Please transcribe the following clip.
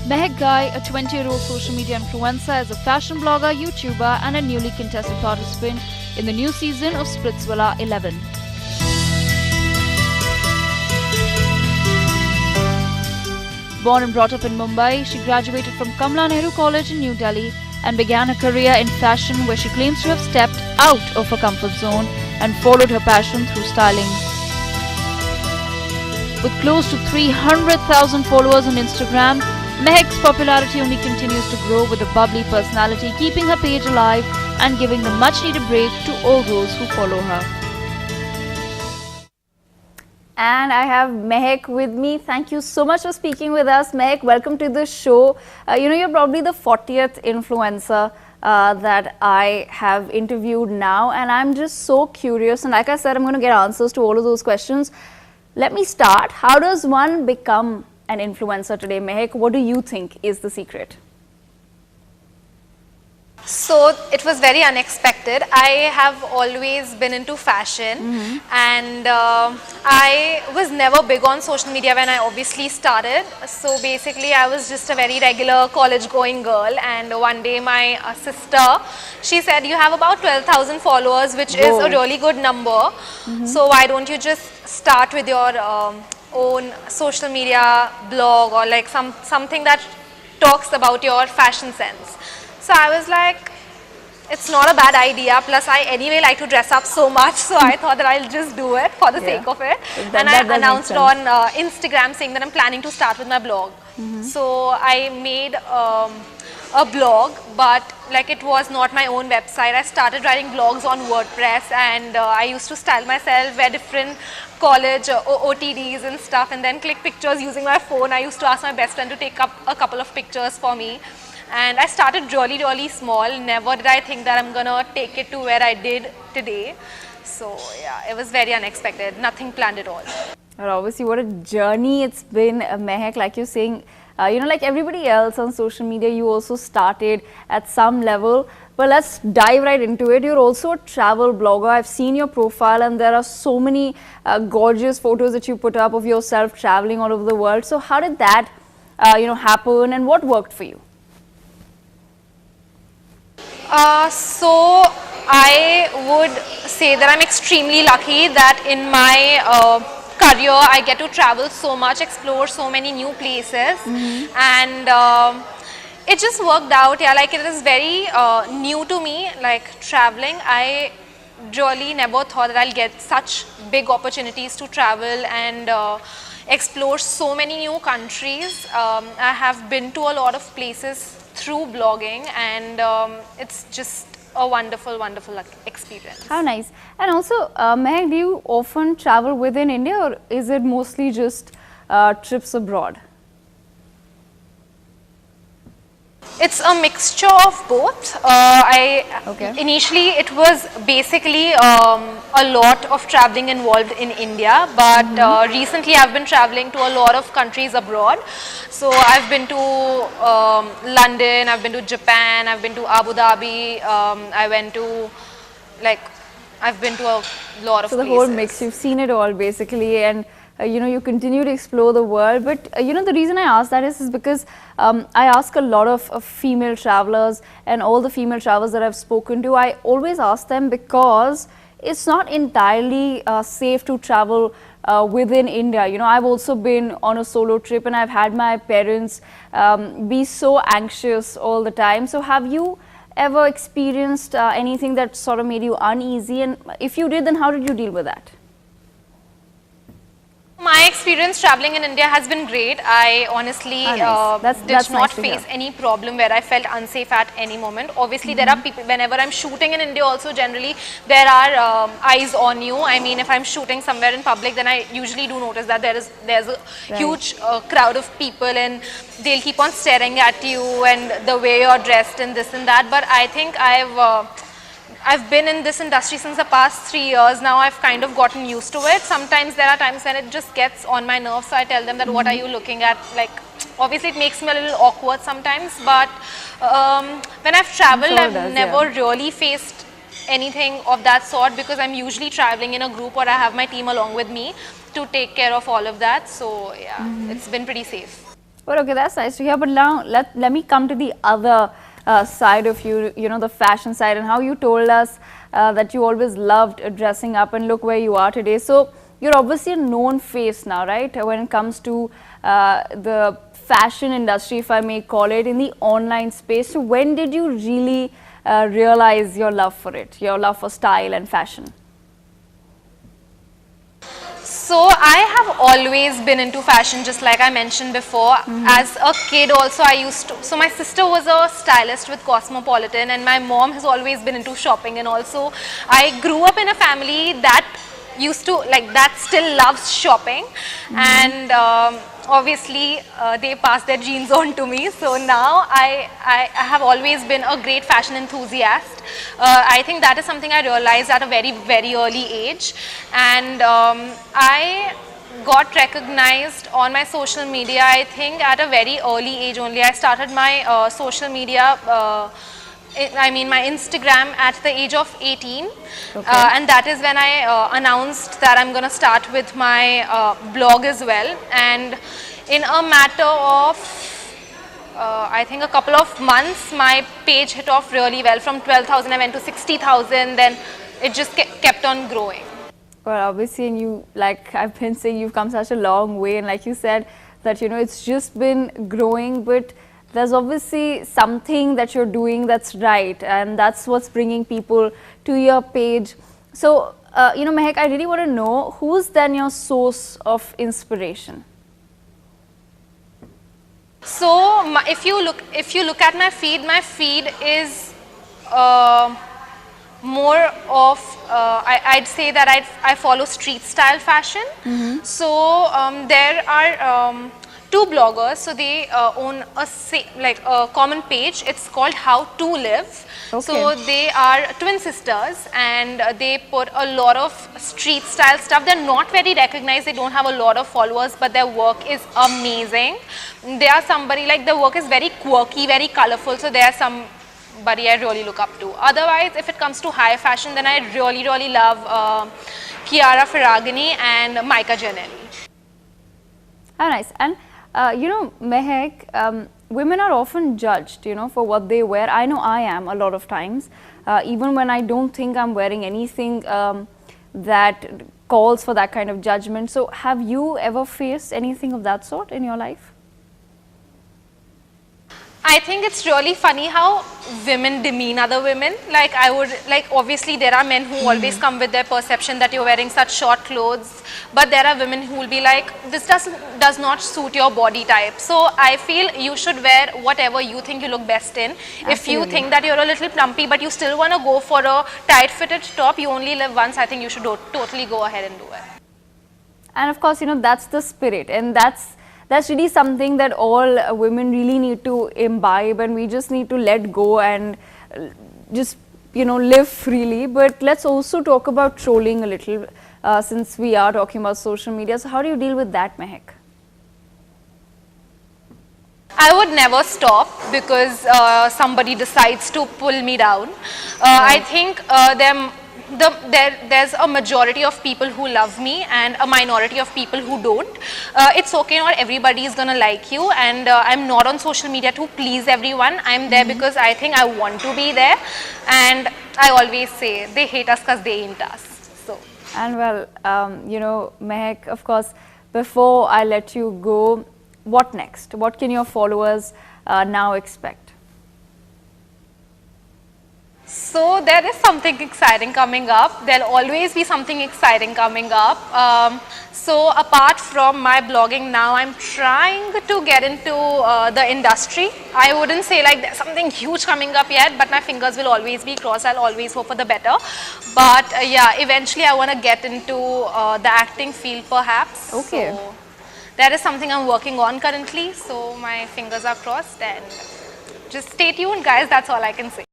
Mehak Ghai, a 20-year-old social media influencer, is a fashion blogger, YouTuber and a newly contested participant in the new season of Splitsvilla 11. Born and brought up in Mumbai, she graduated from Kamla Nehru College in New Delhi and began her career in fashion, where she claims to have stepped out of her comfort zone and followed her passion through styling. With close to 300,000 followers on Instagram, Mehak's popularity only continues to grow with a bubbly personality, keeping her page alive and giving the much-needed break to all those who follow her. And I have Mehak with me. Thank you so much for speaking with us. Mehak, welcome to the show. You're probably the 40th influencer that I have interviewed now, and I'm just so curious. And like I said, I'm going to get answers to all of those questions. Let me start. How does one become an influencer today? Mehak, what do you think is the secret? So it was very unexpected. I have always been into fashion, and I was never big on social media when I obviously started. So basically I was just a very regular college going girl, and one day my sister, she said, you have about 12,000 followers, which is a really good number. So why don't you just start with your own social media blog, or like something that talks about your fashion sense. So I was like, it's not a bad idea, plus I anyway like to dress up so much, so I thought that I'll just do it for the sake of it. And I announced on Instagram saying that I'm planning to start with my blog. So I made a blog, but like it was not my own website. I started writing blogs on WordPress, and I used to style myself, wear different college OTDs and stuff, and then click pictures using my phone. I used to ask my best friend to take up a couple of pictures for me. And I started really small. Never did I think that I'm gonna take it to where I did today. So yeah, it was very unexpected. Nothing planned at all. Well, obviously, what a journey it's been, Mehak. Like you're saying, like everybody else on social media, you also started at some level. But let's dive right into it. You're also a travel blogger. I've seen your profile, and there are so many gorgeous photos that you put up of yourself traveling all over the world. So how did that, happen, and what worked for you? So I would say that I'm extremely lucky that in my career I get to travel so much, explore so many new places, and it just worked out. Yeah, like it is very new to me, like traveling. I really never thought that I'll get such big opportunities to travel and explore so many new countries. I have been to a lot of places through blogging, and it's just a wonderful experience. How nice. And also, Mehak, do you often travel within India, or is it mostly just trips abroad? It's a mixture of both. Initially it was basically a lot of traveling involved in India, but recently I've been traveling to a lot of countries abroad. So I've been to London, I've been to Japan, I've been to Abu Dhabi, I've been to a lot of places. So the whole mix, you've seen it all basically, and you continue to explore the world. But the reason I ask that is because I ask a lot of female travelers, and all the female travelers that I've spoken to, I always ask them, because it's not entirely safe to travel within India. I've also been on a solo trip, and I've had my parents be so anxious all the time. So have you ever experienced anything that sort of made you uneasy, and if you did, then how did you deal with that? My experience traveling in India has been great. I honestly did not face any problem where I felt unsafe at any moment. Obviously, there are people, whenever I'm shooting in India also, generally there are eyes on you. I mean, if I'm shooting somewhere in public, then I usually do notice that there's a huge crowd of people, and they'll keep on staring at you and the way you're dressed and this and that. But I think I've been in this industry since the past 3 years now. I've kind of gotten used to it. Sometimes there are times when it just gets on my nerves, so I tell them that what are you looking at? Like, obviously it makes me a little awkward sometimes, but when I've traveled, I've never really faced anything of that sort, because I'm usually traveling in a group, or I have my team along with me to take care of all of that. So yeah, it's been pretty safe. Well, okay, that's nice to hear. But now let me come to the other side of you, you know, the fashion side, and how you told us that you always loved dressing up, and look where you are today. So you're obviously a known face now, right? When it comes to the fashion industry, if I may call it, in the online space. So when did you really realize your love for it, your love for style and fashion? So I have always been into fashion, just like I mentioned before. As a kid also I used to, so my sister was a stylist with Cosmopolitan, and my mom has always been into shopping, and also I grew up in a family that used to, like, that still loves shopping, and obviously they passed their genes on to me. So now I have always been a great fashion enthusiast. I think that is something I realized at a very, very early age, and I got recognized on my social media, I think, at a very early age only. I started my social media, I mean my Instagram, at the age of 18, and that is when I announced that I'm going to start with my blog as well. And in a matter of I think a couple of months, my page hit off really well. From 12,000 I went to 60,000, then it just kept on growing. Well, obviously, and you, like I've been saying, you've come such a long way, and like you said that, you know, it's just been growing, but there's obviously something that you're doing that's right, and that's what's bringing people to your page. So, you know, Mehak, I really want to know, who's then your source of inspiration? So, if you look at my feed is more of I'd say that I follow street style fashion. So there are two bloggers, so they own a common page. It's called How to Live. So they are twin sisters, and they put a lot of street style stuff. They're not very recognized, they don't have a lot of followers, but their work is amazing. They are somebody, like, their work is very quirky, very colorful, so they are somebody I really look up to. Otherwise, if it comes to high fashion, then I really, really love Chiara Ferragni and Micah Janelli. Ah, nice. And you know, Mehak, women are often judged, you know, for what they wear. I know I am a lot of times, even when I don't think I'm wearing anything that calls for that kind of judgment. So have you ever faced anything of that sort in your life? I think it's really funny how women demean other women. Like, obviously there are men who always come with their perception that you're wearing such short clothes, but there are women who will be like, this does not suit your body type. So I feel you should wear whatever you think you look best in. Absolutely. If you think that you're a little plumpy but you still want to go for a tight fitted top, you only live once, I think you should totally go ahead and do it. And of course, you know, that's the spirit, and that's really something that all women really need to imbibe, and we just need to let go and just, you know, live freely. But let's also talk about trolling a little, since we are talking about social media. So how do you deal with that, Mehak? I would never stop because somebody decides to pull me down. I think there's a majority of people who love me and a minority of people who don't. It's okay, not everybody is gonna like you, and I'm not on social media to please everyone. I'm there because I think I want to be there, and I always say they hate us because they ain't us. So. And well, you know, Mehak, of course, before I let you go, what next? What can your followers now expect? So there is something exciting coming up. There'll always be something exciting coming up. So apart from my blogging now, I'm trying to get into the industry. I wouldn't say like there's something huge coming up yet, but my fingers will always be crossed. I'll always hope for the better. But yeah, eventually I want to get into the acting field perhaps. Okay. So that is something I'm working on currently. So my fingers are crossed, and just stay tuned, guys. That's all I can say.